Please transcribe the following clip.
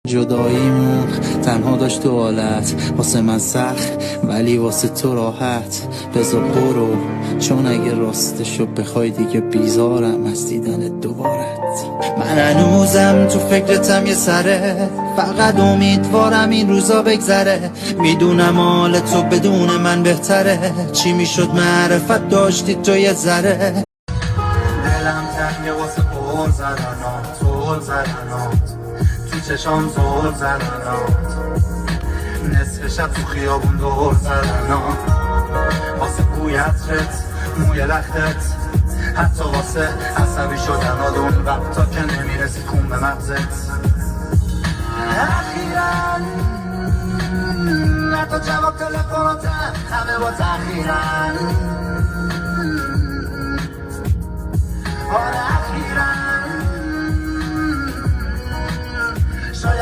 جداییمون تنها داشت دو حالت، واسه من سخت ولی واسه تو راحت. بذار برو، چون اگه راستشو بخوای دیگه بیزارم از دیدن دوبارت. من هنوزم تو فکرتم یه سره، فقط امیدوارم این روزا بگذره. میدونم حال تو بدون من بهتره، چی میشد معرفت داشتی تو یه ذره. دلم تنگه واسه پر زدنات، طول زدنات تو چشام، زور زدنات نصف شب تو خیابون دور زدنات، واسه بوی عطرت، موی لختت، حتی واسه عصبی شدن اون وقتا که نمیرسی کون به مغزت. اخیراً حتی جواب تلفنات همه با تأخیرن،